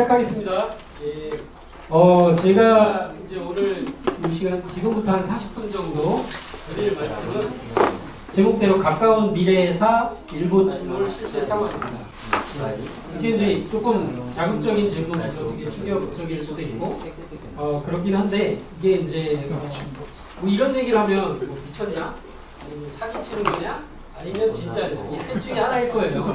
시작하겠습니다. 예, 제가 이제 오늘 이 시간 지금부터 한 40분 정도 드릴 말씀은 제목대로 가까운 미래사 일본 침몰 실제 상황입니다. 이게 이제 조금 자극적인 질문이죠. 이게 충격적일 수도 있고 그렇긴 한데 이게 이제 뭐 이런 얘기를 하면 뭐 미쳤냐? 아니면 사기치는 거냐? 아니면 진짜냐? 이 셋 중에 하나일 거예요.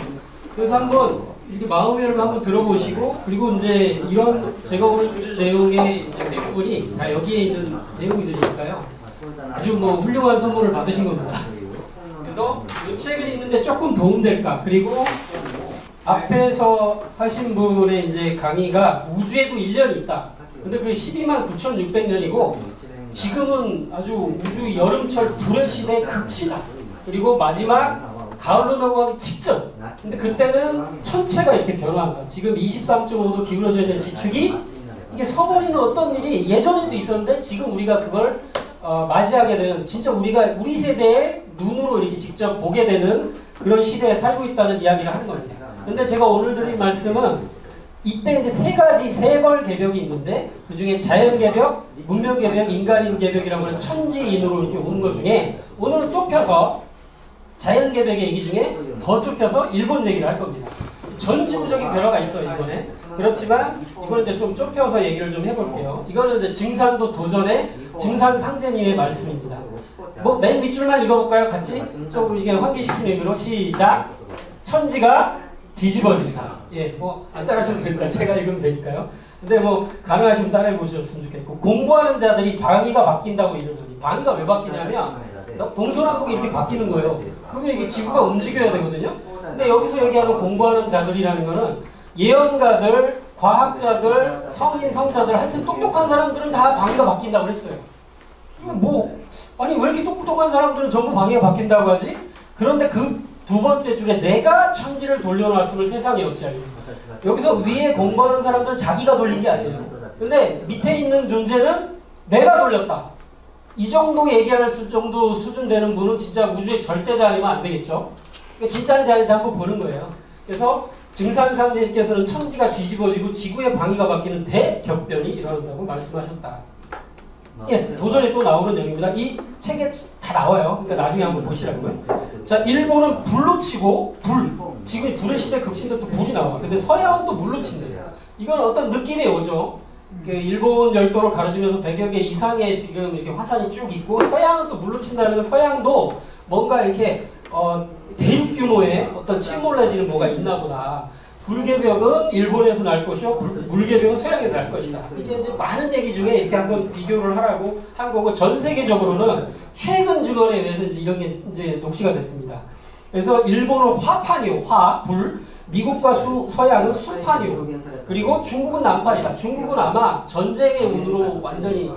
그래서 한번 이렇게 마음의 열을 한번 들어보시고, 그리고 이제 이런 제가 오늘 드릴 내용의 이제 대부분이 다 여기에 있는 내용들이니까요. 아주 뭐 훌륭한 선물을 받으신 겁니다. 그래서 이 책을 읽는데 조금 도움될까? 그리고 앞에서 하신 분의 이제 강의가 우주에도 1년이 있다. 근데 그게 129,600년이고 지금은 아주 우주 여름철 불의 시대 극치다. 그리고 마지막 가을로 넘어가기 직전. 근데 그때는 천체가 이렇게 변화한다. 지금 23.5도 기울어져 있는 지축이 이게 서버리는 어떤 일이 예전에도 있었는데 지금 우리가 그걸 맞이하게 되는, 진짜 우리가 우리 세대의 눈으로 이렇게 직접 보게 되는 그런 시대에 살고 있다는 이야기를 하는 겁니다. 근데 제가 오늘 드린 말씀은 이때 이제 세 벌 개벽이 있는데 그 중에 자연 개벽, 문명 개벽, 인간인 개벽이라고 하는 천지인으로 이렇게 오는 것 중에 오늘은 좁혀서 자연 개벽의 얘기 중에 더 좁혀서 일본 얘기를 할 겁니다. 전지구적인 변화가 있어요, 이번에. 그렇지만 이거는 이제 좀 좁혀서 얘기를 좀 해볼게요. 이거는 이제 증산도 도전의 증산상제님의 말씀입니다. 뭐 맨 밑줄만 읽어볼까요? 같이 조금 이게 환기시키는 의미로 시작. 천지가 뒤집어진다. 예, 뭐 안 따라하셔도 됩니다. 제가 읽으면 되니까요. 근데 뭐 가능하시면 따라해 보셨으면 좋겠고, 공부하는 자들이 방위가 바뀐다고 이러더니, 방위가 왜 바뀌냐면 동서남북이 이렇게 바뀌는 거예요. 그러면 이게 지구가 움직여야 되거든요. 근데 여기서 얘기하는 공부하는 자들이라는 거는 예언가들, 과학자들, 성인, 성자들, 하여튼 똑똑한 사람들은 다 방위가 바뀐다고 그랬어요. 뭐 아니 왜 이렇게 똑똑한 사람들은 전부 방위가 바뀐다고 하지? 그런데 그 두 번째 줄에 내가 천지를 돌려놨음을 세상에 어찌 알겠습니까? 여기서 위에 공부하는 사람들은 자기가 돌린 게 아니에요. 근데 밑에 있는 존재는 내가 돌렸다. 이 정도 얘기할 정도 수준 되는 분은 진짜 우주의 절대자 아니면 안 되겠죠. 진짜인지 아닌지 한번 보는 거예요. 그래서 증산상님께서는 천지가 뒤집어지고 지구의 방위가 바뀌는 대격변이 일어난다고 말씀하셨다. 예, 도전에 또 나오는 내용입니다. 이 책에 다 나와요. 그러니까 나중에 한번 보시라고요. 자, 일본은 불로 치고 지금 불의 시대 극치인데 또 불이 나와. 근데 서양은 또 물로 친대요. 이건 어떤 느낌이 오죠. 일본 열도를 가로지면서 100여 개 이상의 지금 이렇게 화산이 쭉 있고, 서양은 또 물로 친다는 건 서양도 뭔가 이렇게 대륙 규모의 어떤 침몰해지는 뭐가 있나 보다. 불개벽은 일본에서 날 것이요, 물개벽은 서양에서 날 것이다. 이게 이제 많은 얘기 중에 이렇게 한번 비교를 하라고 한 거고, 전 세계적으로는 최근 증언에 의해서 이제 이런 게 이제 독시가 됐습니다. 그래서 일본은 화판이요, 불. 미국과 서양은 수판이요. 그리고 중국은 남판이다. 중국은 아마 전쟁의 운으로 완전히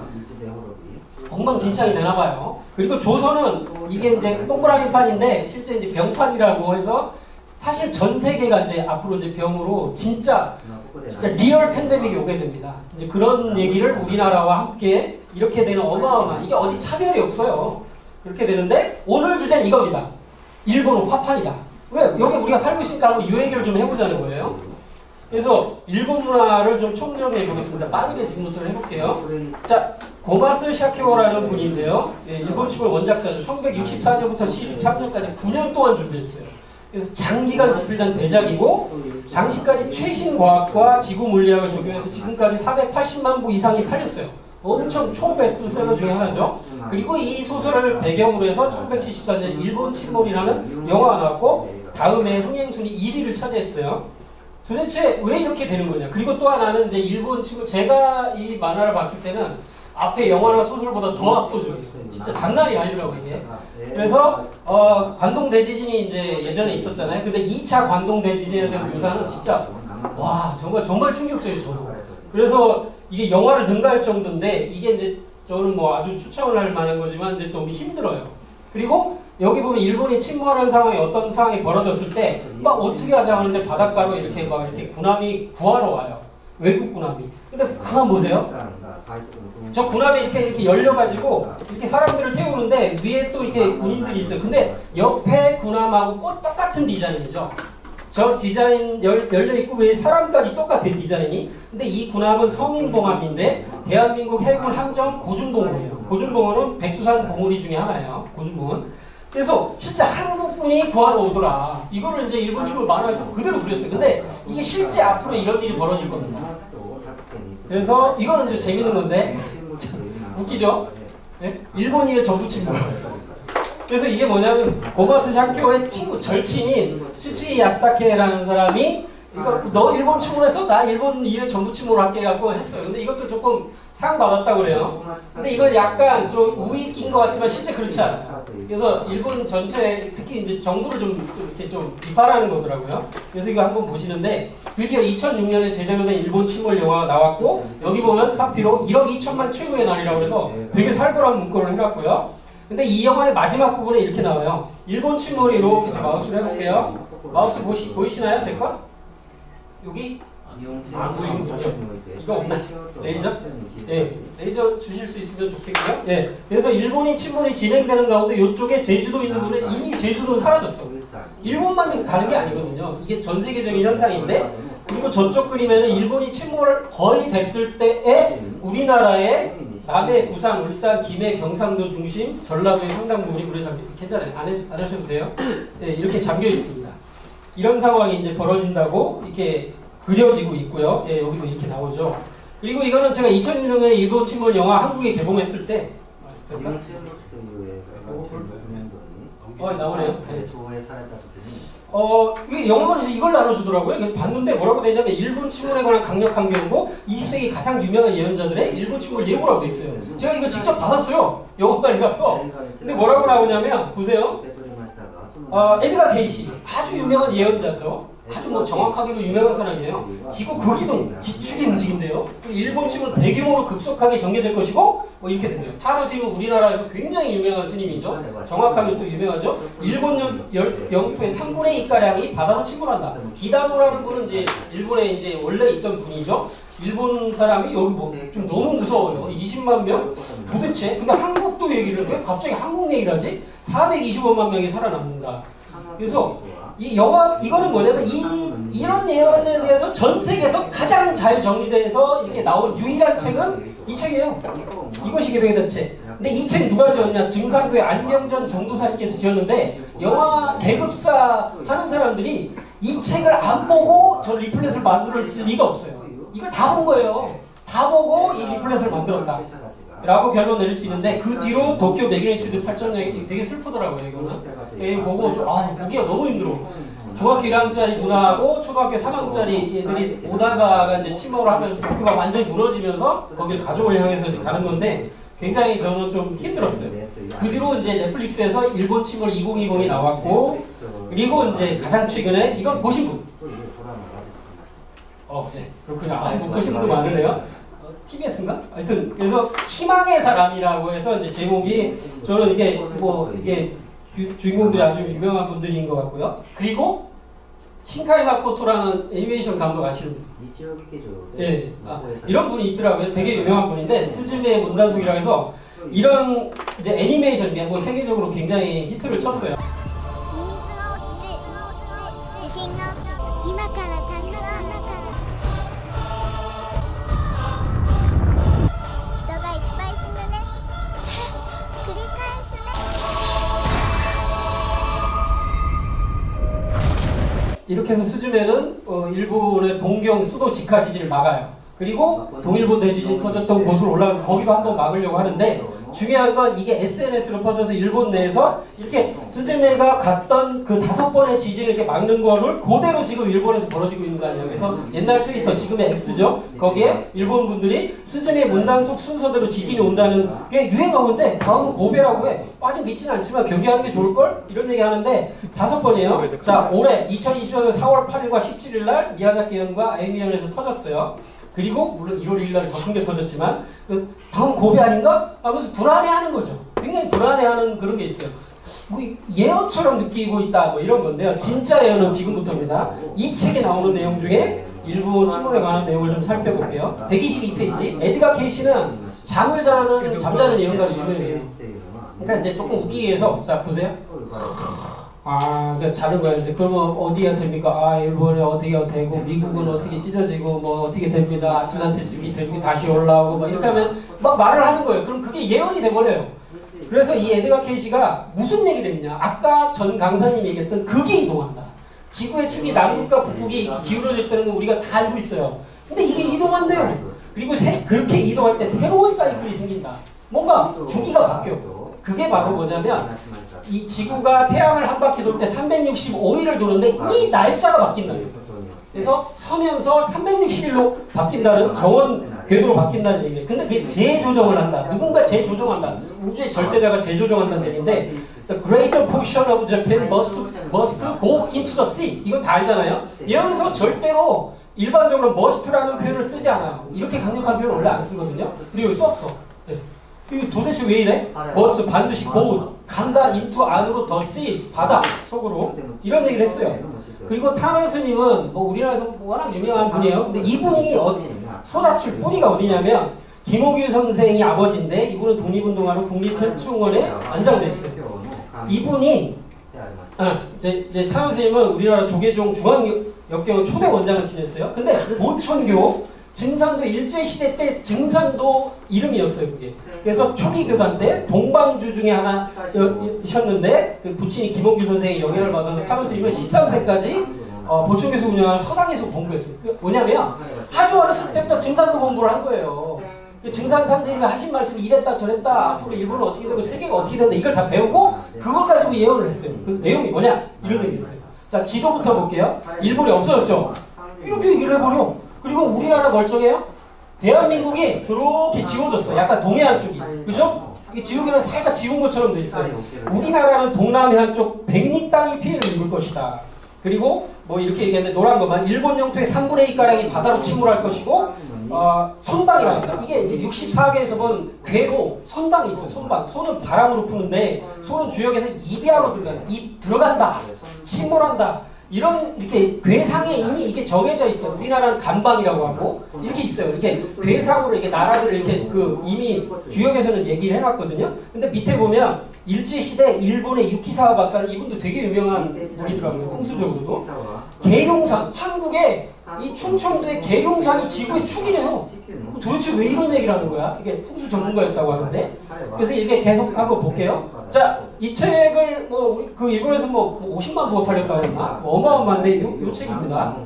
엉망진창이 되나 봐요. 그리고 조선은 이게 이제 동그라미판인데 실제 이제 병판이라고 해서 사실 전 세계가 이제 앞으로 이제 병으로 진짜 리얼 팬데믹이 오게 됩니다. 이제 그런 얘기를 우리나라와 함께 이렇게 되는 어마어마한, 이게 어디 차별이 없어요. 그렇게 되는데 오늘 주제는 이겁니다. 일본은 화판이다. 왜? 여기 우리가 살고 있으니까 이 얘기를 좀 해보자는 거예요. 그래서 일본 문화를 좀 총정리해 보겠습니다. 빠르게 지금부터 해볼게요. 자, 고마스 샤케오라는 분인데요. 예, 일본 침몰 원작자죠. 1964년부터 73년까지 9년 동안 준비했어요. 그래서 장기간 집필된 대작이고, 당시까지 최신 과학과 지구 물리학을 적용해서 지금까지 480만 부 이상이 팔렸어요. 엄청 초베스트셀러 중에 하나죠. 그리고 이 소설을 배경으로 해서 1974년 일본 침몰이라는 영화가 나왔고, 다음에 흥행순위 1위를 차지했어요. 도대체 왜 이렇게 되는 거냐. 그리고 또 하나는 이제 일본 침몰, 제가 이 만화를 봤을 때는 앞에 영화나 소설보다 더 압도적이에요. 진짜 장난이 아니더라고요, 이게. 그래서 관동 대지진이 이제 예전에 있었잖아요. 근데 2차 관동 대지진에 대한 묘사는 진짜 와, 정말 충격적이에요, 저도. 그래서 이게 영화를 능가할 정도인데, 이게 이제 저는 뭐 아주 추천을 할 만한 거지만 이제 또 힘들어요. 그리고 여기 보면 일본이 침몰하는 상황이 어떤 상황이 벌어졌을 때 막 어떻게 하자 하는데 바닷가로 이렇게 막 이렇게 군함이 구하러 와요. 외국 군함이. 근데 가만 보세요. 저 군함이 이렇게 열려가지고 이렇게 사람들을 태우는데 위에 또 이렇게 군인들이 있어요. 근데 옆에 군함하고 똑같은 디자인이죠. 저 디자인 열려있고 왜 사람까지 똑같아 디자인이. 근데 이 군함은 성인봉함인데 대한민국 해군 함정 고준봉호예요. 고준봉호는 백두산 봉우리 중에 하나예요. 고준봉은. 그래서 실제 한국군이 구하러 오더라. 이거를 이제 일본 측으로 만화에서 그대로 그렸어요. 근데 이게 실제 앞으로 이런 일이 벌어질 겁니다. 그래서 이거는 이제 재밌는 건데 웃기죠? 네? 일본인의 정부 침몰. 그래서 이게 뭐냐면 고마스 샤키오의 친구 절친인 츠치 야스타케라는 사람이 이거 너 일본 침몰했어? 나 일본 이해 정부 침몰할게 해갖고 했어요. 근데 이것도 조금 상 받았다고 그래요. 근데 이건 약간 좀 우익인 것 같지만 실제 그렇지 않아요. 그래서 일본 전체 특히 이제 정부를 좀 이렇게 좀 비판하는 거더라고요. 그래서 이거 한번 보시는데 드디어 2006년에 제대로 된 일본 침몰 영화가 나왔고 여기 보면 카피로 1억 2천만 최후의 날이라고 해서 되게 살벌한 문구를 해놨고요. 근데 이 영화의 마지막 부분에 이렇게 나와요. 일본 침몰이 이렇게 제 마우스로 해볼게요. 마우스 보이시나요? 제 거? 여기? 안 보이는군요. 이거 없나? 레이저? 예, 레이저 주실 수 있으면 좋겠고요. 예, 그래서 일본인 침몰이 진행되는 가운데 이쪽에 제주도 있는 분은 이미 제주도 사라졌어. 일본만 가는 게 아니거든요. 이게 전 세계적인 현상인데 그리고 저쪽 그림에는 일본이 침몰을 거의 됐을 때에 우리나라의 남해, 부산, 울산, 김해, 경상도 중심, 전라도의 상당 부분이 물에 잠겨 괜찮아요. 안 하셔도 돼요. 네, 이렇게 잠겨 있습니다. 이런 상황이 이제 벌어진다고 이렇게 그려지고 있고요. 예, 여기도 이렇게 나오죠. 그리고 이거는 제가 2006년에 일본 침몰 영화 한국에 개봉했을 때 나오네요. 네. 이게 영어관에서 이걸 나눠주더라고요. 그래서 봤는데 뭐라고 돼 있냐면 일본 침몰에 관한 강력한 경고 20세기 가장 유명한 예언자들의 일본 침몰 예고라고 돼 있어요. 제가 이거 직접 받았어요. 영어관에 가서. 근데 뭐라고 나오냐면 보세요. 에드가 게이시 아주 유명한 예언자죠. 아주 뭐 정확하게도 유명한 사람이에요. 지구 극이동 지축이 움직인대요. 일본 침몰 대규모로 급속하게 전개될 것이고 뭐 이렇게 된대요. 타로 스님은 우리나라에서 굉장히 유명한 스님이죠. 정확하게 또 유명하죠. 일본 영토의 3분의 2가량이 바다로 침몰한다. 기다노라는 분은 이제 일본에 이제 원래 있던 분이죠. 일본 사람이 여기 뭐 좀 너무 무서워요. 20만 명? 도대체? 근데 한국도 얘기를 왜 갑자기 한국 얘기를 하지? 425만 명이 살아남는다. 그래서 이 영화 이거는 뭐냐면 이런 예언에 대해서 전 세계에서 가장 잘 정리돼서 이렇게 나온 유일한 책은 이 책이에요. 이것이 개벽의 책. 근데 이 책 누가 지었냐? 증산부의 안경전 정도사님께서 지었는데 영화 배급사 하는 사람들이 이 책을 안 보고 저 리플렛을 만들 리가 없어요. 이걸 다 본 거예요. 다 보고 이 리플렛을 만들었다. 라고 결론 내릴 수 있는데 그 뒤로 도쿄 매그니튜드 8.0 되게 슬프더라고요. 이거는 제가 이거 보고 보기가 너무 힘들어. 중학교 1학년짜리 누나하고 초등학교 3학년짜리 애들이 오다가가 이제 침몰을 하면서 도쿄가 완전히 무너지면서 거길 가족을 향해서 이제 가는 건데 굉장히 저는 좀 힘들었어요. 그 뒤로 이제 넷플릭스에서 일본 침몰 2020이 나왔고 그리고 이제 가장 최근에 이건 보신 분? 네. 그렇군요. 못 보신 분도 많으네요. TBS인가? 하여튼 그래서 희망의 사람이라고 해서 이제 제목이 저는 이게 뭐 이게 주인공들이 아주 유명한 분들인 것 같고요. 그리고 신카이 마코토라는 애니메이션 감독 아시는 분? 네, 이런 분이 있더라고요. 되게 유명한 분인데 스즈메 문단속이라고 해서 이런 이제 애니메이션 뭐 세계적으로 굉장히 히트를 쳤어요. 이렇게 해서 스즈메는 일본의 동경 수도 직하 지진을 막아요. 그리고 동일본 대지진 터졌던 곳으로 올라가서 거기도 한번 막으려고 하는데 중요한 건 이게 SNS로 퍼져서 일본 내에서 이렇게 스즈메가 갔던 그 5번의 지진을 이렇게 막는 거를 그대로 지금 일본에서 벌어지고 있는 거 아니에요. 그래서 옛날 트위터, 지금의 X죠. 거기에 일본 분들이 스즈메 문단속 순서대로 지진이 온다는 게 유행어인데 다음은 고베라고 해. 아직 믿지는 않지만 경계하는 게 좋을걸? 이런 얘기 하는데 5번이에요. 자, 올해 2020년 4월 8일과 17일 날 미야자키현과 아이미현에서 터졌어요. 그리고 물론 1월 1일 날 더 큰 게 터졌지만 그래서 다음 고베 아닌가? 하면서 불안해하는 거죠. 굉장히 불안해하는 그런 게 있어요. 뭐 예언처럼 느끼고 있다 뭐 이런 건데요. 진짜 예언은 지금부터입니다. 이 책에 나오는 내용 중에 일본 침몰에 관한 내용을 좀 살펴볼게요. 122페이지. 에드가 케이시는 잠자는 예언가로 유명해요. 그러니까 이제 조금 웃기게 해서 자 보세요. 그러니까 자는 거야. 이제 그러면 어디가 됩니까? 일본이 어디가 되고 미국은 어떻게 찢어지고 뭐 어떻게 됩니다. 아틀란티스기 되고 다시 올라오고 막 이렇게 하면 막 말을 하는 거예요. 그럼 그게 예언이 돼버려요. 그래서 이 에드가 케이시가 무슨 얘기를 했냐? 아까 전 강사님이 얘기했던 극이 이동한다. 지구의 축이 남극과 북극이 기울어져 있다는 거 우리가 다 알고 있어요. 근데 이게 이동한대요. 그리고 그렇게 이동할 때 새로운 사이클이 생긴다. 뭔가 주기가 바뀌어. 그게 바로 뭐냐면 이 지구가 태양을 한 바퀴 돌 때 365일을 도는데 이 날짜가 바뀐다는 거예요. 그래서 서면서 360일로 바뀐다는 정원 궤도로 바뀐다는 얘기예요. 근데 그게 재조정을 한다. 누군가 재조정한다. 우주의 절대자가 재조정한다는 얘기인데 The greater portion of Japan must go into the sea. 이건 다 알잖아요. 여기서 절대로 일반적으로 must라는 표현을 쓰지 않아요. 이렇게 강력한 표현을 원래 안 쓰거든요. 그리고 여기 썼어. 네. 이거 도대체 왜 이래? must 반드시 go 간다 into 안으로 the sea 바다 속으로 이런 얘기를 했어요. 그리고 타면 스님은 뭐 우리나라에서 워낙 유명한 분이에요. 근데 이분이 소다출 뿌리가 어디냐면 김옥유 선생이 아버지인데 이분은 독립운동하러 국립현충원에 안장돼 있어요. 이분이 이제 타면 스님은 우리나라 조계종 중앙역경원 초대 원장을 지냈어요. 근데 모천교 증산도 일제시대 때 증산도 이름이었어요. 그게. 그래서 초기 교단 때 동방주 중에 하나셨는데 그 부친이 김옥규 선생의 영향을 받아서 타면 스님은 13세까지 보충교수 운영하는 서당에서 공부했어요. 뭐냐면 아주 어렸을 때부터 증산도 공부를 한 거예요. 증산 선생님이 하신 말씀 이랬다 저랬다 앞으로 일본은 어떻게 되고 세계가 어떻게 된다 이걸 다 배우고 그걸 가지고 예언을 했어요. 그 내용이 뭐냐? 이런 얘기했어요. 자 지도부터 볼게요. 일본이 없어졌죠? 이렇게 얘기를 해버려. 그리고 우리나라 멀쩡해요? 대한민국이 그렇게 지워졌어. 약간 동해안 쪽이. 그죠? 이게 지우개는 살짝 지운 것처럼 돼 있어요. 우리나라는 동남해안 쪽 백리 땅이 피해를 입을 것이다. 그리고 뭐 이렇게 얘기했는데 노란 것만 일본 영토의 3분의 2가량이 바다로 침몰할 것이고 선방이라고 합니다. 이게 이제 64개에서 본 괴로 선방이 있어요. 선방. 손은 바람으로 푸는데 손은 주역에서 입이하로 들어간다. 입 들어간다. 침몰한다. 이런 이렇게 괴상에 이미 이게 정해져 있다. 우리나라는 간방이라고 하고 이렇게 있어요. 이렇게 괴상으로 이렇게 나라들을 이렇게 이미 주역에서는 얘기를 해놨거든요. 근데 밑에 보면 일제시대 일본의 유키사와 박사는 이분도 되게 유명한 분이더라고요. 풍수적으로도. 계룡산, 한국의 이 충청도의 계룡산이 지구의 축이래요. 도대체 왜 이런 얘기를 하는 거야? 이게 풍수 전문가였다고 하는데. 그래서 이게 계속 한번 볼게요. 자, 이 책을 그 일본에서 50만 부가 팔렸다고 했나? 어마어마한데 요 책입니다.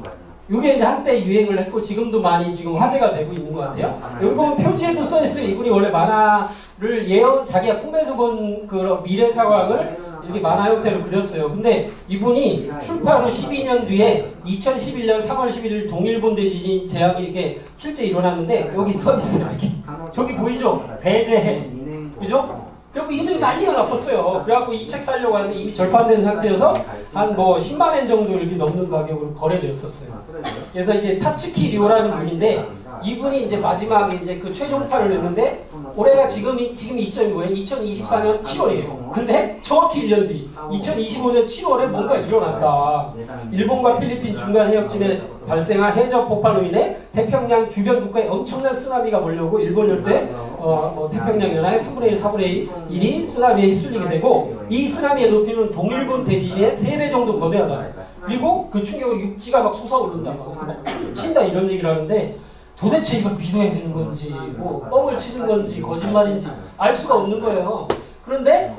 이게 이제 한때 유행을 했고 지금도 많이 지금 화제가 되고 있는 것 같아요. 여기 보면 표지에도 써있어요. 이분이 원래 만화를 자기가 꿈에서 본 그 미래 상황을 이렇게 만화 형태로 그렸어요. 근데 이분이 출판 후 12년 뒤에 2011년 3월 11일 동일본 대지진 재앙이 이렇게 실제 일어났는데 여기 써있어요. 이렇게. 저기 보이죠? 대재해. 그죠? 그리고 이들이 난리가 났었어요. 그래갖고 이 책 사려고 하는데 이미 절판된 상태여서 한 10만 엔 정도 이렇게 넘는 가격으로 거래되었었어요. 그래서 이게 타츠키 료라는 분인데 이분이 이제 마지막에 이제 그 최종판을 냈는데 올해가 지금 이 시점이 뭐예요? 2024년 7월이에요. 근데 정확히 1년 뒤 2025년 7월에 뭔가 일어났다. 일본과 필리핀 중간 해역쯤에 발생한 해저 폭발로 인해 태평양 주변 국가에 엄청난 쓰나미가 몰려오고 일본 열대 태평양 연안의 3분의 1, 4분의 1이 쓰나미에 휩쓸리게 되고 이 쓰나미의 높이는 동일본 대지진의 3배 정도 거대하다. 그리고 그 충격으로 육지가 막 솟아오른다. 막 친다 이런 얘기를 하는데 도대체 이걸 믿어야 되는 건지 뭐 뻥을 치는 건지 거짓말인지 알 수가 없는 거예요. 그런데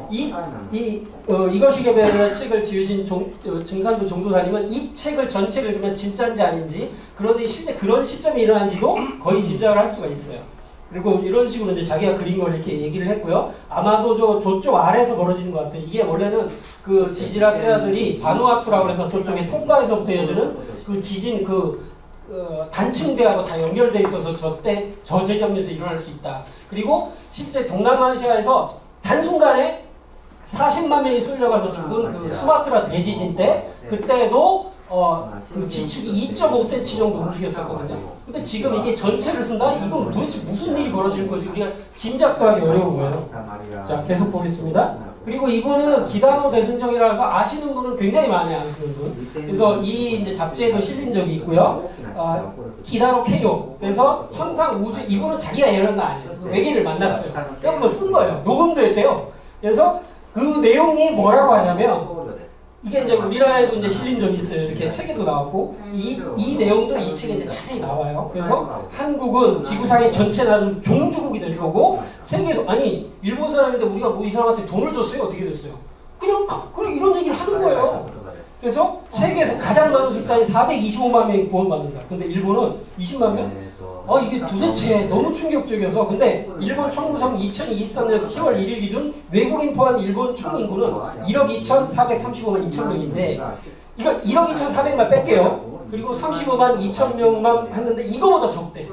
이것이 개발의 책을 지으신 증산도 종도사님은 이 책을 전체를 읽으면 진짜인지 아닌지 그런데 실제 그런 시점이 일어난지도 거의 짐작을 할 수가 있어요. 그리고 이런 식으로 이제 자기가 그린 걸 이렇게 얘기를 했고요. 아마도 저쪽 아래에서 벌어지는 것 같아요. 이게 원래는 그 지질학자들이 바누아투라고 해서 저쪽에 통가에서부터 이어지는 그 지진 단층대하고 다 연결되어 있어서 저 지점에서 일어날 수 있다. 그리고 실제 동남아시아에서 단순간에 40만 명이 쏠려가서 죽은 그 수마트라 대지진 때 그때도 그 지축이 2.5cm 정도 움직였었거든요. 근데 지금 이게 전체를 쓴다? 이건 도대체 무슨 일이 벌어질 거지? 우리가 짐작도 하기 어려운 거예요. 자, 계속 보겠습니다. 그리고 이분은 기다노 대승정이라고 해서 아시는 분은 굉장히 많이 아시는 분. 그래서 이 이제 잡지에도 실린 적이 있고요. 기다노 케요. 그래서 천상 우주, 이분은 자기가 예언한 거 아니에요. 외계인을 만났어요. 그래서 쓴 거예요. 녹음도 했대요. 그래서 그 내용이 뭐라고 하냐면 이게 이제 우리나라에도 이제 실린 적이 있어요. 이렇게 책에도 나왔고 이 내용도 이 책에 이제 자세히 나와요. 그래서 한국은 지구상의 전체 나라는 종주국이 될 거고 세계도 아니 일본 사람인데 우리가 뭐 이 사람한테 돈을 줬어요? 어떻게 됐어요? 그냥 이런 얘기를 하는 거예요. 그래서 세계에서 가장 많은 숫자인 425만 명이 구원받는다. 근데 일본은 20만 명? 이게 도대체 너무 충격적이어서 근데 일본 총구성 2023년 10월 1일 기준 외국인 포함 일본 총 인구는 1억 2,435만 2천 명인데 이걸 1억 2,400만 뺄게요. 그리고 35만 2천 명만 했는데 이거보다 적대.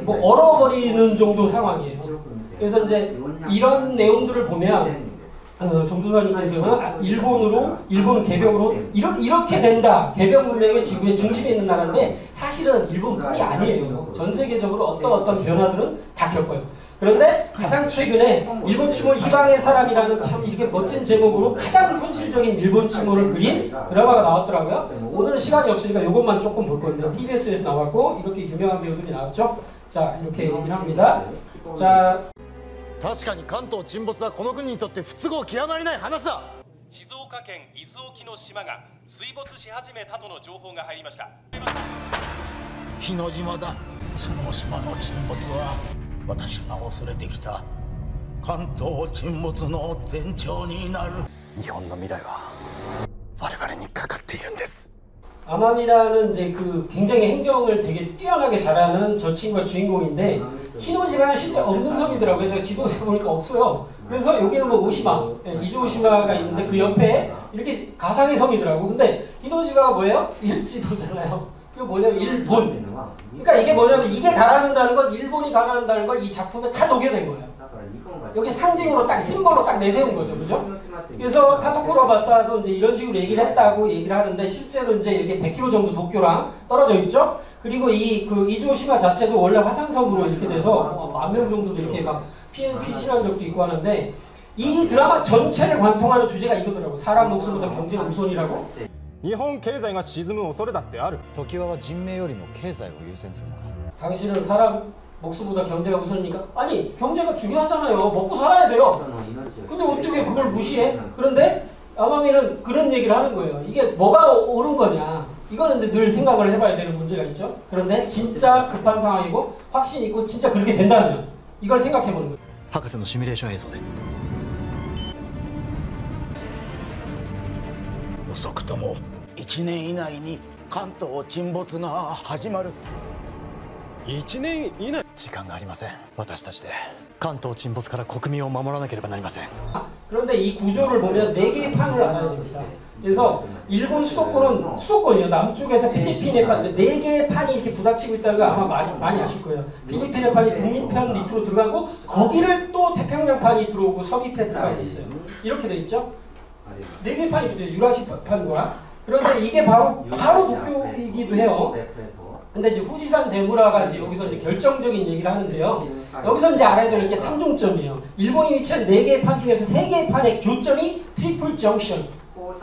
뭐 얼어버리는 정도 상황이에요. 그래서 이제 이런 내용들을 보면 정조사님께서는 일본 개벽으로 이렇게 된다. 개벽 문명의 지구의 중심에 있는 나라인데 사실은 일본뿐이 아니에요. 전 세계적으로 어떤 변화들은 다 겪어요. 그런데 가장 최근에 일본 침몰 희망의 사람이라는 참 이렇게 멋진 제목으로 가장 현실적인 일본 침몰을 그린 드라마가 나왔더라고요. 오늘은 시간이 없으니까 이것만 조금 볼 건데 TBS에서 나왔고 이렇게 유명한 배우들이 나왔죠. 자 이렇게 얘기를 합니다. 자. 確かに関東沈没はこの国にとって不都合極まりない話だ。静岡県伊豆沖の島が水没し始めたとの情報が入りました。日之島だ。その島の沈没は私が恐れてきた関東沈没の前兆になる。日本の未来は我々にかかっているんです。 아마미라는 이제 굉장히 행정을 되게 뛰어나게 잘하는 저 친구가 주인공인데 히노지마는 실제 없는 섬이더라고요. 제가 지도에 보니까 없어요. 그래서 여기는 뭐 오시마, 이조오시마가 있는데 그 옆에 이렇게 가상의 섬이더라고. 근데 히노지마가 뭐예요? 일지도잖아요. 그게 뭐냐면 일본. 그러니까 이게 뭐냐면 이게 가라앉는다는 건 일본이 가라앉는다는 걸 이 작품에 다 녹여낸 거예요. 여기 상징으로 딱 심벌로 딱 내세운 거죠, 그죠? 그래서 타토쿠로 바사도 이제 이런 식으로 얘기를 했다고 얘기를 하는데 실제로 이제 이렇게 100km 정도 도쿄랑 떨어져 있죠. 그리고 이조시마 자체도 원래 화산섬으로 이렇게 돼서 10,000명 정도도 이렇게 막 피신한 적도 있고 하는데 이 드라마 전체를 관통하는 주제가 이거더라고. 사람 목숨보다 경제가 우선이라고. 日本経済が沈む恐れだってある。時は人命よりも経済を優先するのか。 당신은 사람 목숨보다 경제가 우선이니까? 아니 경제가 중요하잖아요. 먹고 살아야 돼요. 근데 어떻게 그걸 무시해? 그런데 아마미는 그런 얘기를 하는 거예요. 이게 뭐가 옳은 거냐. 이거는 이제 늘 생각을 해봐야 되는 문제가 있죠. 그런데 진짜 급한 상황이고 확신 있고 진짜 그렇게 된다면 이걸 생각해보는 거예요. 博士のシミュレーション映像で。遅くとも1年以内に関東沈没が始まる。 1年以内。時間がありません。私たちで関東沈没から国民を守らなければなりません。 그런데 이 구조를 보면 4개의 판을 알아야 됩니다. 그래서 일본 수도권은 수도권이에요. 남쪽에서 필리핀의 판, 4개의 판이 이렇게 부닥치고 있다는 거 아마 많이 아실 거예요. 필리핀의 판이 북미편 밑으로 들어가고 거기를 또 태평양판이 들어오고 서귀패 들어가 있어요. 이렇게 돼 있죠. 4개의 판이 붙어요. 유라시 판과. 그런데 이게 바로 도쿄이기도 해요. 근데 이제 후지산 대무라가 이제 여기서 이제 결정적인 얘기를 하는데요. 여기서 이제 알아야 될 게 3중점이에요. 일본이 위치한 4개의 판 중에서 3개의 판의 교점이 트리플 정션.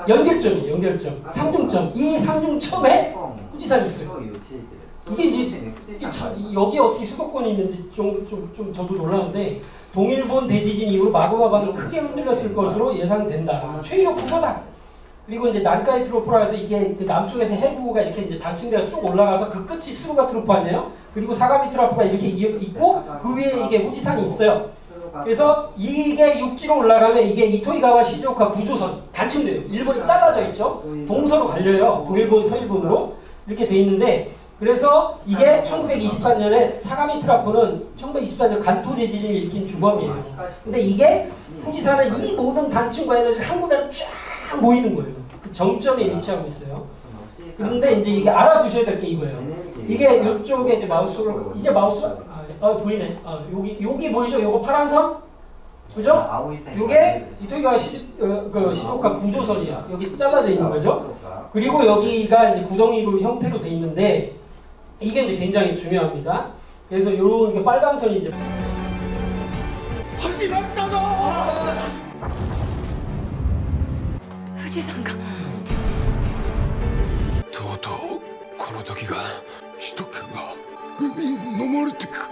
연결점이에요. 연결점. 3중점. 이 3중점에 후지산이 있어요. 이게 이제 여기에 어떻게 수도권이 있는지 좀 저도 놀라는데 동일본 대지진 이후로 마구마방이 크게 흔들렸을 것으로 예상된다. 최이로 구조다. 그리고 이제 난카이 트로프라 해서 이게 그 남쪽에서 해구가 이렇게 이제 단층대가 쭉 올라가서 그 끝이 스루가 트로프 아니에요? 그리고 사가미 트로프가 이렇게 있고 그 위에 이게 후지산이 있어요. 그래서 이게 육지로 올라가면 이게 이토이가와 시즈오카 구조선 단층대예요. 일본이 잘라져 있죠. 동서로 갈려요. 동일본, 서일본으로 이렇게 돼 있는데 그래서 이게 1924년에 사가미 트라프는 1924년 간토 대지진을 일으킨 주범이에요. 근데 이게 후지산은 이 모든 단층과 에너지를 한 군데로 쫙 모이는 거예요. 그 정점에 위치하고 있어요. 그런데 이제 이게 알아두셔야 될 게 이거예요. 이게 이쪽에 이제 마우스로 이제 마우스 보이네. 여기 보이죠? 요거 파란 선, 그죠? 요게 이토이가와 시즈오카 구조선이야. 여기 잘라져 있는 거죠. 그리고 여기가 이제 구덩이로 형태로 돼 있는데 이게 이제 굉장히 중요합니다. 그래서 요런 게 빨간 선이 이제. 始まったぞ。富士山がとうとうこの時が首都圏が海に飲まれていく。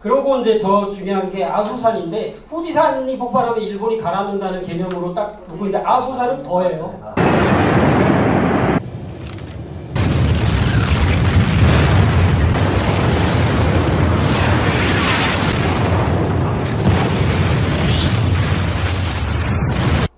그러고 이제 더 중요한 게 아소산인데 후지산이 폭발하면 일본이 가라앉는다는 개념으로 딱 놓고 있는데 아소산은 더해요.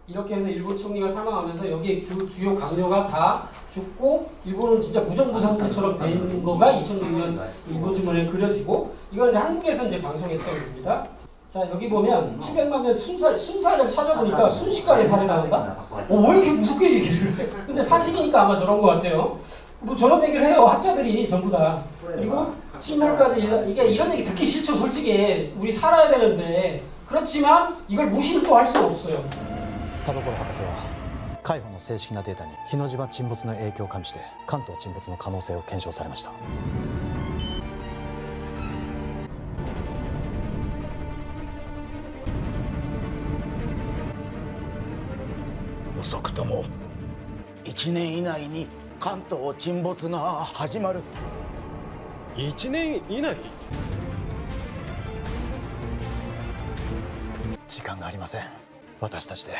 이렇게 해서 일본 총리가 사망하면서 여기에 주요 강요가 다 죽고 일본은 진짜 무정부 상태처럼 돼 있는 거가 2006년 일본주문에 그려지고 이건 이제 한국에서 이제 방송했던 겁니다. 자 여기 보면 700만 년 순사를 찾아보니까 순식간에 살해당한다? 왜 이렇게 무섭게 얘기를 해? 근데 사실이니까 아마 저런 것 같아요. 뭐 저런 얘기를 해요. 학자들이 전부 다. 그리고 침몰까지 이게 이런 얘기 듣기 싫죠. 솔직히 우리 살아야 되는데 그렇지만 이걸 무시를 또 할 수는 없어요. 田所博士は海保の正式なデータに日之島沈没の影響を加味して関東沈没の可能性を検証されました。遅くとも1年以内に関東沈没が始まる。1年以内。時間がありません。私たちで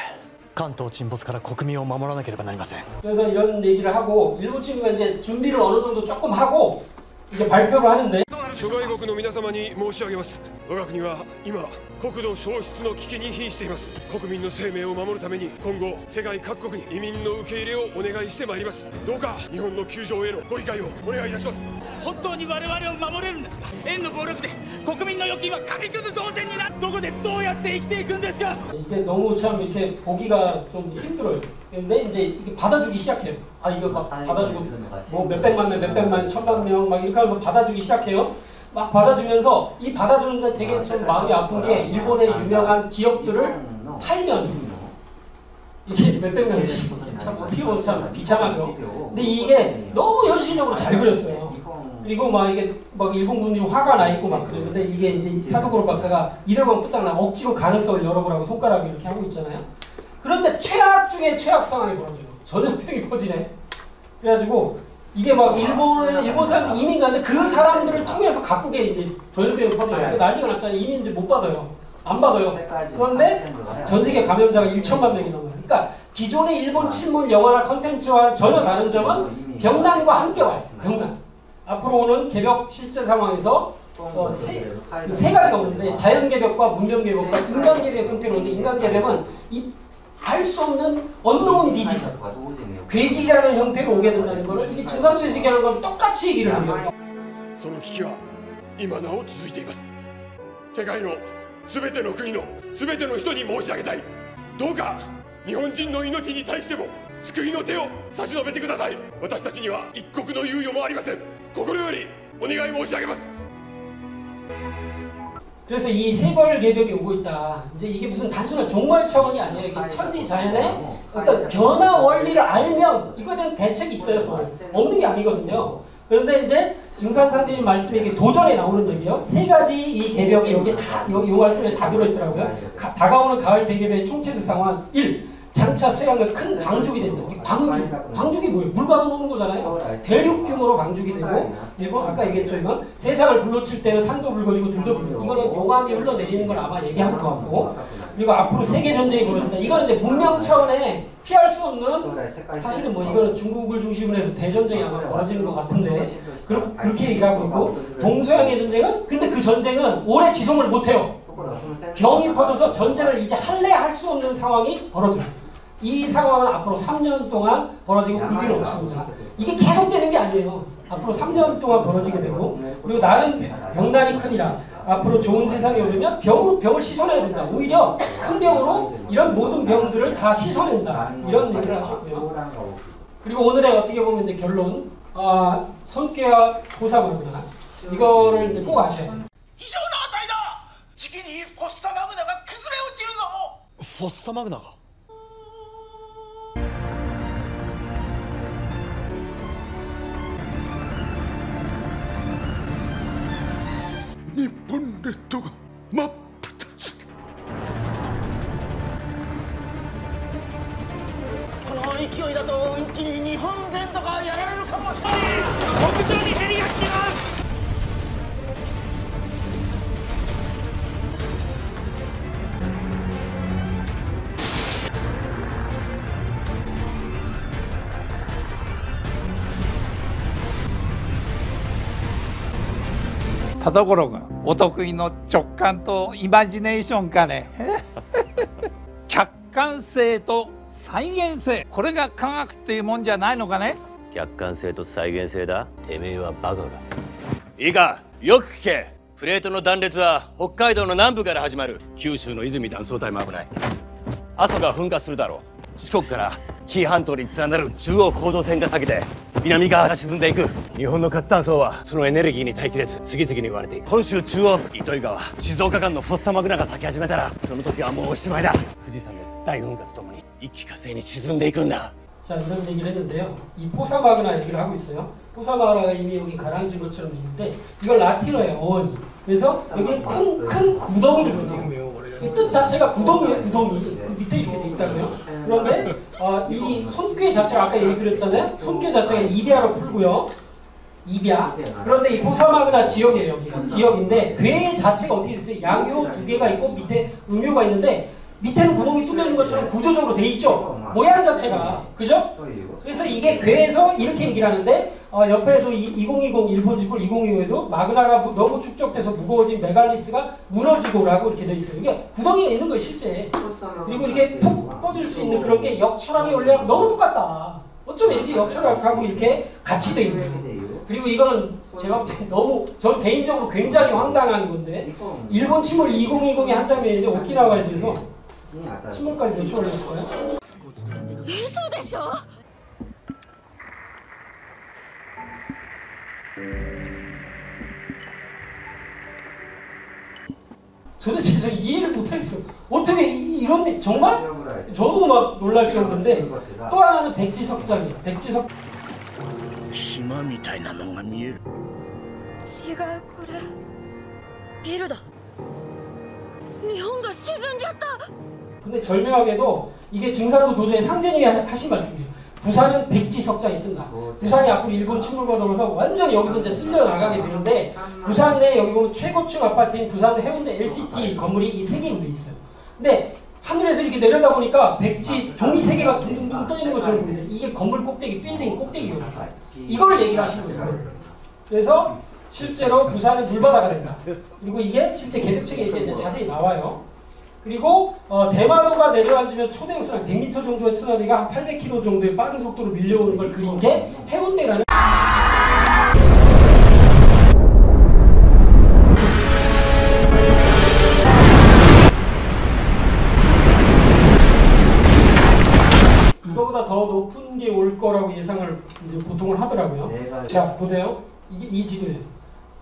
関東沈没から国民を守らなければなりません。 그래서 이런 얘기를 하고 일본 친구가 이제 준비를 어느 정도 조금 하고 이제 발표를 하는데 諸外国の皆様に申し上げます。我が国は今国土消失の危機に瀕しています。国民の生命を守るために今後世界各国に移民の受け入れをお願いしてまいります。どうか日本の救助へのご理解をお願いいたします。本当に我々を守れるんですか。円の暴力で国民の預金は紙くず同然になどこでどうやって生きていくんですか。 이게 너무 참 이렇게 보기가 좀 힘들어요. 근데 이제 이게 받아주기 시작해요. 아 이거 막 받아주고 뭐 몇백만 명, 몇백만, 천만 명 막 이렇게 하면서 받아주기 시작해요. 막 받아주면서 이 받아주는데 되게 좀 마음이 아픈 게 일본의 유명한 기업들을 팔면서 이게 몇백 명이 참 어떻게 보면 참 비참하죠. 근데 이게 너무 현실적으로 잘 그렸어요. 그리고 막 이게 막 일본 군인이 화가 나 있고 막 그러는데 이게 이제 타도코로 박사가 이럴 거면 끝장나 억지로 가능성을 열어보라고 손가락을 이렇게 하고 있잖아요. 그런데 최악 중에 최악 상황이 벌어져요. 전염병이 퍼지네. 그래가지고 이게 막 일본 사람들 이민 가는데 그 사람들을 통해서 각국에 이제 전염병이 퍼져요. 난리가 났잖아요. 이민 이제 못 받아요. 안 받아요. 그런데 전 세계 감염자가 1천만 명이 넘어요. 그러니까 기존의 일본 친문 영화나 컨텐츠와 전혀 다른 점은 병난과 함께 와요. 병난. 앞으로 오는 개벽 실제 상황에서 세 가지가 오는데 자연개벽과 문명개벽과 인간개벽 형태로 오는데 인간개벽은 알 수 없는 언노운 디지즈 괴질이라는 형태로 오게 된다는 거를 이게 증상들이 얘기하는 건 똑같이 얘기를 해요. その危機は今なお続いています。世界の全ての国の全ての人に申し上げたい。どうか日本人の命に対しても救いの手を差し伸べてください。私たちには一刻の猶予もありません。心よりお願い申し上げます。 그래서 이 세벌 개벽이 오고 있다. 이제 이게 무슨 단순한 종말 차원이 아니에요. 이게 천지 자연의 어떤 변화 원리를 알면 이거에 대한 대책이 있어요. 없는 게 아니거든요. 그런데 이제 증산사님 말씀이 이게 도전에 나오는 얘기요. 세 가지 이 개벽이 여기 다, 요 말씀에 다 들어있더라고요. 다가오는 가을 대개벽의 총체적 상황 1. 장차 수양의 큰 방죽이 된다. 방죽이 뭐예요? 물 받아놓는 거잖아요. 대륙 규모로 방죽이 되고 일본 아까 얘기했죠. 이건 세상을 불러칠 때는 산도 붉어지고 들도 붉어지고 이거는 용암이 흘러내리는 걸 아마 얘기한 것 같고 그리고 앞으로 세계 전쟁이 벌어진다. 이거는 이제 문명 차원에 피할 수 없는 사실은 뭐 이거는 중국을 중심으로 해서 대전쟁이 아마 벌어지는 것 같은데 그렇게 얘기를 하고 있고 동서양의 전쟁은 근데 그 전쟁은 오래 지속을 못해요. 병이 퍼져서 전쟁을 이제 할래 할 수 없는 상황이 벌어져요. 이 상황은 앞으로 3년 동안 벌어지고 그 뒤는 없습니다. 이게 계속되는 게 아니에요. 앞으로 3년 동안 벌어지게 되고 그리고 나는 병난이 크니라 앞으로 좋은 세상이 오려면 병을 씻어내야 된다. 오히려 큰 병으로 이런 모든 병들을 다 씻어낸다. 이런 얘기를 하셨고요. 그리고 오늘의 어떻게 보면 이제 결론 손괴와 보사마구나 이거를 이제 꼭 아셔야 돼요. 異常な値だ。時期にフォッサマグナが崩れ落ちるぞ。フォッサマグナが日本列島が真っ二つ。この勢いだと一気に日本全土がやられるかもしれない。北上にヘリが来てます。田所君、お得意の直感とイマジネーションかね。客観性と再現性、これが科学っていうもんじゃないのかね。客観性と再現性だ。てめえはバカか。いいか、よく聞け。プレートの断裂は北海道の南部から始まる。九州の泉断層帯も危ない。阿蘇が噴火するだろう。四国から紀伊半島に連なる中央構造線が裂けて南側が沈んでいく。日本の活断層はそのエネルギーに耐えきれず次々に割れていく。本州中央部糸魚川静岡間のフォッサマグナが咲き始めたらその時はもうおしまいだ。富士山の大噴火とともに一気呵成に沈んでいくんだ。 자, 이런 얘기를 했는데요. 이 포사마그나 얘기를 하고 있어요. 포사마그나가 이미 여기 가라앉은 것처럼 돼 있는데 이걸 라틴어예요, 어원이. 그래서 여기는 큰 구덩이를 뜻해요. 이 뜻 자체가 구덩이에요, 구덩이. 그 밑에 이렇게 돼 있다고요. 그런데 이 손괴 자체가 아까 얘기 드렸잖아요. 손괴 자체가 이비아로 풀고요. 이비아. 그런데 이 포사마그나 지역이에요, 여기가. 지역인데 괴 자체가 어떻게 됐어요? 양요 두 개가 있고 밑에 음요가 있는데 밑에는 구멍이 뚫려 있는 것처럼 구조적으로 돼 있죠. 모양 자체가. 그죠? 그래서 이게 괴에서 이렇게 얘기를 하는데 옆에도 2020 일본 지구 2020에도 마그나가 너무 축적돼서 무거워진 메갈리스가 무너지고라고 이렇게 돼 있어요. 이게 구덩이에 있는 거예요, 실제. 그리고 이렇게 푹 꺼질 수 있는 그런 게 역철학의 원리랑 너무 똑같다. 어쩜 이렇게 역철학하고 이렇게 같이 돼 있는 거예요. 그리고 이거는 제가 너무 저는 개인적으로 굉장히 황당한 건데 일본 침몰 2020의 한 장면인데 오키나와에 대해서 침몰까지 몇 초 올렸을까요? 嘘でしょ? 도대체 저 이해를 못하겠어. 어떻게 이런 정말? 저도 막 놀랄 정도인데 또 하나는 백지석장이에요. 백지석. 島みたいなのが見える。違う、これビルだ。日本が沈んじゃった。 근데 절묘하게도 이게 증산도 도저히 상제님이 하신 말씀이에요. 부산은 백지석장이 뜬다. 부산이 앞으로 일본 침몰과 더불어서 완전히 여기도 이제 쓸려 나가게 되는데 부산 내 여기 보면 최고층 아파트인 부산 해운대 LCT 건물이 이 세 개로 돼 있어요. 근데 하늘에서 이렇게 내려다 보니까 백지 종이 세 개가 둥둥둥 떠 있는 것처럼 보이는데 이게 건물 꼭대기, 빌딩 꼭대기거든요. 이걸 얘기를 하신 거예요. 그래서 실제로 부산은 물바다가 된다. 그리고 이게 실제 계획책에 이제 자세히 나와요. 그리고 대마도가 내려앉으면 초대형수랑 100m 정도의 쓰나미가 한 800km 정도의 빠른 속도로 밀려오는 걸 그린 게 해운대라는. 이거보다 더 높은 게 올 거라고 예상을 이제 보통을 하더라고요. 자, 보세요. 이게 이 지도예요.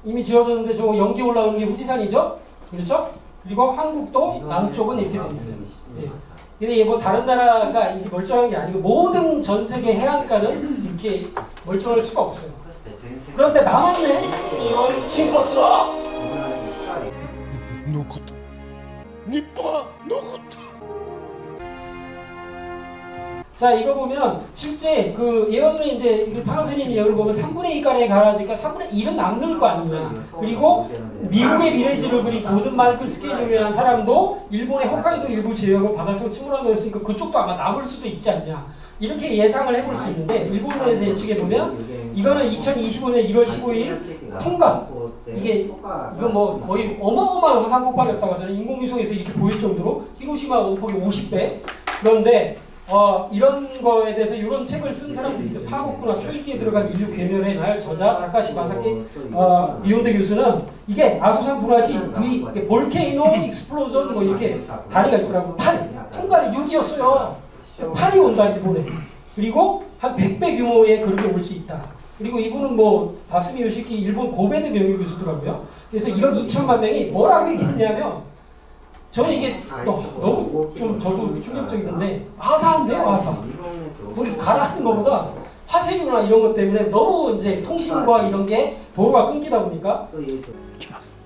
이미 지어졌는데 저 연기 올라오는 게 후지산이죠? 그렇죠? 그리고 한국도 남쪽은 이렇게 돼 있어요. 예. 근데 이게 뭐 다른 나라가 이게 멀쩡한 게 아니고 모든 전 세계 해안가는 이렇게 멀쩡할 수가 없어요. 그런데 남았네. 이런 침몰수와 残った日本は残った 자, 이거 보면 실제 그 예언의 이제 그 타노스님 예언을 보면 3분의 2가량이 가라앉으니까 3분의 1은 남는 거 아니냐. 그리고 미국의 미래지를 그린 고든 마이클 스케일이라는 사람도 일본의 홋카이도 일부 지역을 바닷속으로 침몰한다고 했으니까 그쪽도 아마 남을 수도 있지 않냐. 이렇게 예상을 해볼 수 있는데 일본에서 예측해 보면 이거는 2025년 1월 15일 통감. 이거 뭐 거의 어마어마한 화산 폭발이었다고 하잖아요. 인공위성에서 이렇게 보일 정도로 히로시마 원폭이 50배. 그런데 이런 거에 대해서 이런 책을 쓴 사람도 있어요. 파국구나 초읽기에 들어간 인류 괴멸의 날 저자 다카시 마사키 미온데 교수는 이게 아소산 분화시 볼케이노 익스플로전 뭐 이렇게 단위가 있더라고. 8, 통과는 6이었어요. 8이 온다 일본에. 그리고 한 100배 규모의 그렇게 올 수 있다. 그리고 이분은 뭐 다스미 요시키 일본 고베드 명誉 교수더라고요. 그래서 1억 2천만 명이 뭐라고 얘기했냐면 저는 이게 너무 좀 저도 충격적이던데 아사한데요, 아사. 우리 가라앉는 것보다 화색이나 이런 것 때문에 너무 이제 통신과 이런 게 도로가 끊기다 보니까 来ます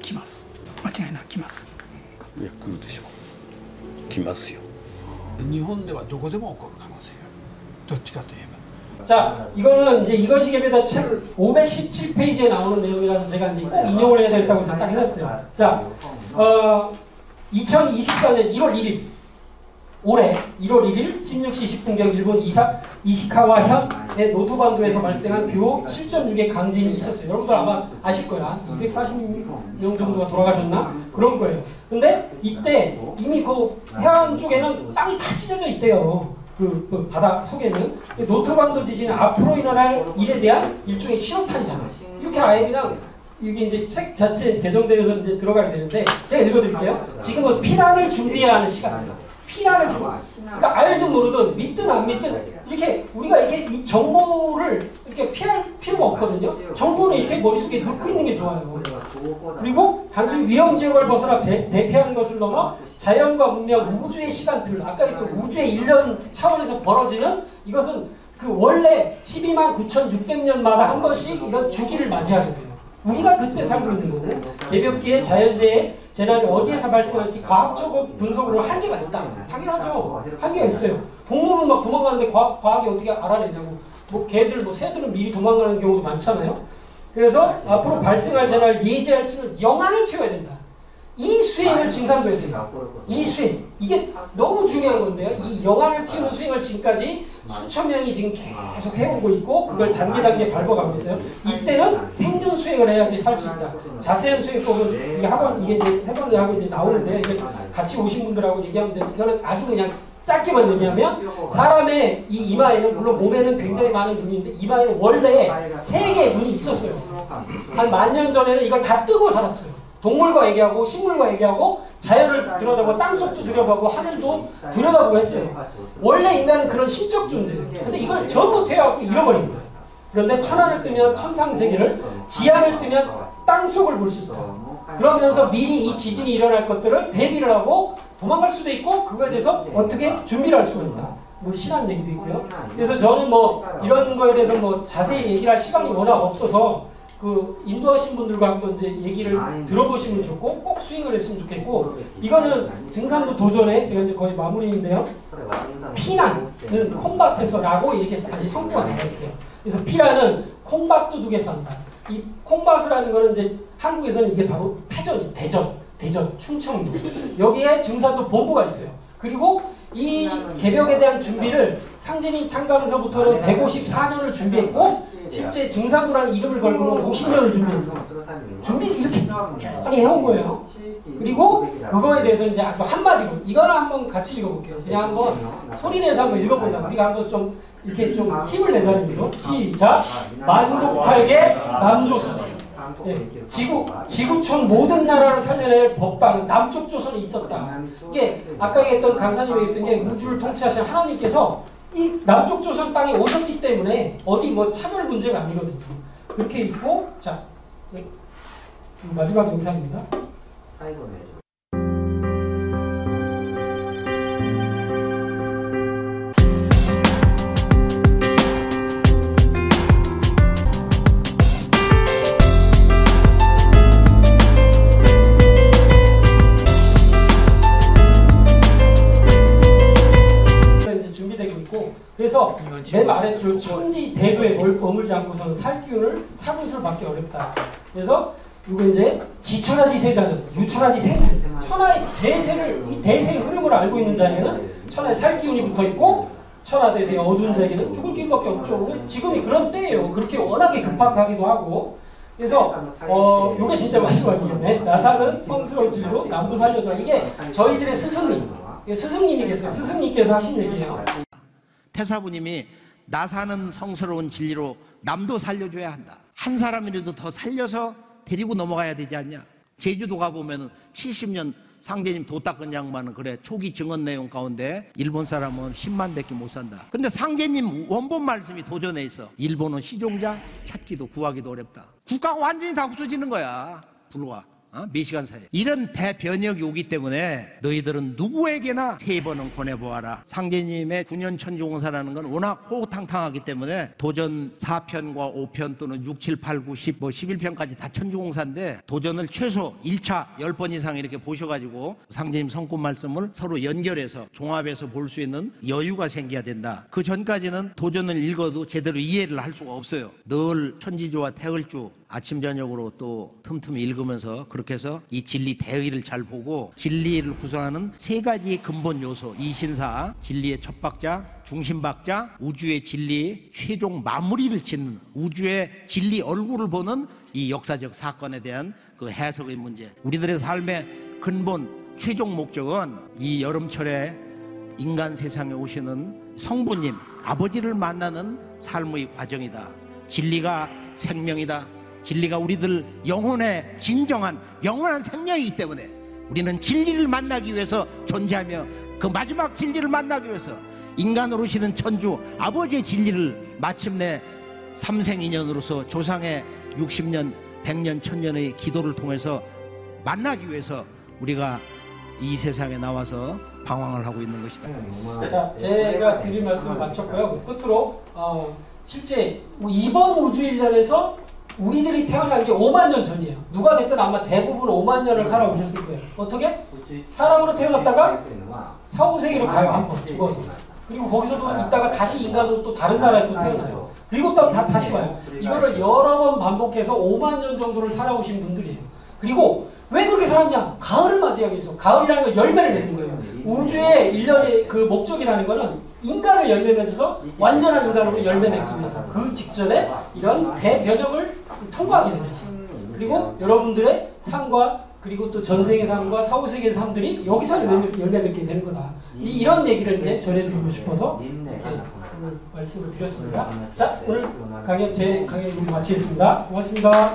来ます間違いなく来ます。いや来るでしょう来ますよ。日本ではどこでも起こる可能性がある。どっちかといえば。 자, 이거는 이제 이것이 개배다 책 517페이지에 나오는 내용이라서 제가 이제 꼭 인용을 해야 되겠다고 생각해놨어요. 자, 2024년 1월 1일 올해 1월 1일 16시 10분경 일본 이시카와 현의 노토반도에서 발생한 규모 7.6의 강진이 있었어요. 여러분들 아마 아실 거야. 240명 정도가 돌아가셨나? 그런 거예요. 근데 이때 이미 그 해안 쪽에는 땅이 다 찢어져 있대요. 그 바다 속에는. 노토반도 지진은 앞으로 일어날 일에 대한 일종의 신호탄이잖아. 이렇게 아예 그냥 이게 이제 책 자체 개정되면서 이제 들어가게 되는데 제가 읽어드릴게요. 지금은 피난을 준비해야 하는 시간입니다. 피난을 준비. 그러니까 알든 모르든 믿든 안 믿든 이렇게 우리가 이렇게 이 정보를 이렇게 피할 필요가 없거든요. 정보는 이렇게 머릿속에 넣고 있는 게 좋아요. 그리고 단순히 위험 지역을 벗어나 대피하는 것을 넘어 자연과 문명, 우주의 시간틀, 아까 했던 우주의 일련 차원에서 벌어지는 이것은 그 원래 12만 9,600년마다 한 번씩 이런 주기를 맞이하게 돼요. 우리가 그때 살고 있는 거고 개벽기의 자연재해 재난이 어디에서 발생할지 과학적 분석으로 한계가 있다. 당연하죠. 한계가 있어요. 동물은 막 도망가는데 과학이 어떻게 알아내냐고. 뭐 개들, 뭐 새들은 미리 도망가는 경우도 많잖아요. 그래서 앞으로 발생할 재난을 예지할 수 있는 영안을 튀어야 된다. 이 수행을 증산도에서 해요. 이 수행. 이게 너무 중요한 건데요. 이 영안을 튀우는 수행을 지금까지 수천 명이 지금 계속 해오고 있고 그걸 단계 밟아가고 있어요. 이때는 생존 수행을 해야지 살 수 있다. 자세한 수행법은 이게 학원 이게 이제 해본을 하고 이제 나오는데 이제 같이 오신 분들하고 얘기하면 돼. 이거는 아주 그냥 짧게만 얘기하면 사람의 이 이마에는 물론 몸에는 굉장히 많은 눈인데 이마에는 원래 3개의 눈이 있었어요. 한 10,000년 전에는 이걸 다 뜨고 살았어요. 동물과 얘기하고 식물과 얘기하고 자연을 들여다보고 땅속도 들여다보고 하늘도 들여다보고 했어요. 원래 인간은 그런 신적 존재예요. 근데 이걸 전부 퇴하고 잃어버린 거예요. 그런데 천하를 뜨면 천상세계를, 지하를 뜨면 땅속을 볼 수 있다. 그러면서 미리 이 지진이 일어날 것들을 대비를 하고 도망갈 수도 있고 그거에 대해서 어떻게 준비를 할 수가 있다. 뭐 신한 얘기도 있고요. 그래서 저는 뭐 이런 거에 대해서 뭐 자세히 얘기를 할 시간이 워낙 없어서 그 인도하신 분들과 한번 이제 얘기를 들어보시면 좋고 꼭 스윙을 했으면 좋겠고 이거는 증산도 도전에 제가 이제 거의 마무리인데요. 피난은 콩밭에서라고 이렇게 아직 성구가 나와 있어요. 그래서 피난은 콩밭 두둑에서 한다. 이 콩밭이라는 거는 이제 한국에서는 이게 바로 대전, 충청도 여기에 증산도 본부가 있어요. 그리고 이 개벽에 대한 준비를 상진임 탄광서부터는 154년을 준비했고 실제 증산도라는 이름을 걸고는 50년을 준비했어요. 준비를 이렇게 쭉 해온 거예요. 그리고 그거에 대해서 이제 아주 한마디로 이거는 한번 같이 읽어볼게요. 그냥 한번 소리내서 한번 읽어본다. 우리가 한번 좀 이렇게 좀 힘을 내자는 의미로 시작. 만국팔개 남조선. 네. 지구촌 모든 나라를 살려낼 법방 남쪽 조선이 있었다. 이게 아까 얘기했던 강사님이 얘기했던 게 우주를 통치하신 하나님께서 이 남쪽 조선 땅에 오셨기 때문에 어디 뭐 차별 문제가 아니거든요. 그렇게 있고 자 마지막 영상입니다. 그래서 맨 아래줄 천지 대도에 머물지 않고서는 살 기운을 사분수를 받기 어렵다. 그래서 이거 이제 지천하지세자는 유천하지 생태 천하의 대세를 이 대세의 흐름을 알고 있는 자에는 천하의 살 기운이 붙어 있고 천하대세의 어두운 자에게는 죽을 기운밖에 없죠. 지금이 그런 때예요. 그렇게 워낙에 급박하기도 하고. 그래서 이게 진짜 마지막이겠네. 나사는 성스러운 진리로 남도 살려줘라. 이게 저희들의 스승님이 계세요. 스승님께서 하신 얘기예요. 태사부님이 나사는 성스러운 진리로 남도 살려줘야 한다. 한 사람이라도 더 살려서 데리고 넘어가야 되지 않냐. 제주도 가보면 70년 상제님 도 닦은 양반은 그래 초기 증언 내용 가운데 일본 사람은 10만 밖에 못 산다. 근데 상제님 원본 말씀이 도전에 있어. 일본은 시종자 찾기도 구하기도 어렵다. 국가가 완전히 다 없어지는 거야. 불과 몇 시간 사이에. 이런 대변혁이 오기 때문에 너희들은 누구에게나 3번은 권해보아라. 상제님의 9년 천주공사라는 건 워낙 호호탕탕하기 때문에 도전 4편과 5편 또는 6, 7, 8, 9, 10, 11편까지 다 천주공사인데 도전을 최소 1차 10번 이상 이렇게 보셔가지고 상제님 성품 말씀을 서로 연결해서 종합해서 볼 수 있는 여유가 생겨야 된다. 그 전까지는 도전을 읽어도 제대로 이해를 할 수가 없어요. 늘 천지주와 태을주 아침 저녁으로 또 틈틈이 읽으면서 그렇게 해서 이 진리 대의를 잘 보고 진리를 구성하는 세 가지 근본 요소, 이신사, 진리의 첫 박자, 중심 박자, 우주의 진리 최종 마무리를 짓는 우주의 진리 얼굴을 보는 이 역사적 사건에 대한 그 해석의 문제. 우리들의 삶의 근본 최종 목적은 이 여름철에 인간 세상에 오시는 성부님, 아버지를 만나는 삶의 과정이다. 진리가 생명이다. 진리가 우리들 영혼의 진정한 영원한 생명이기 때문에 우리는 진리를 만나기 위해서 존재하며 그 마지막 진리를 만나기 위해서 인간으로 오시는 천주 아버지의 진리를 마침내 삼생인연으로서 조상의 60년, 100년, 1000년의 기도를 통해서 만나기 위해서 우리가 이 세상에 나와서 방황을 하고 있는 것이다. 자, 제가 드릴 말씀을 마쳤고요. 끝으로 실제 이번 우주일련에서 우리들이 태어난 게 5만 년 전이에요. 누가 됐든 아마 대부분 5만 년을 살아오셨을 거예요. 어떻게? 사람으로 태어났다가 4, 5세기로 가요. 한 번 죽어서. 그리고 거기서도 있다가 다시 인간으로 또 다른 나라에 또 태어나요. 그리고 또 다시 와요. 이거를 여러 번 반복해서 5만 년 정도를 살아오신 분들이에요. 그리고 왜 그렇게 살았냐? 가을을 맞이하기 위해서. 가을이라는 건 열매를 맺는 거예요. 우주의 일련의 그 목적이라는 거는 인간을 열매 맺어서 완전한 인간으로 열매 맺기 위해서 그 직전에 이런 대변혁을 통과하게 됩니다. 그리고 여러분들의 삶과 그리고 또 전생의 삶과 4, 5세기의 삶들이 여기서 열매 맺게 되는 거다. 이런 얘기를 이제 전해드리고 싶어서 이렇게 말씀을 드렸습니다. 자, 오늘 제 강의 마치겠습니다. 고맙습니다.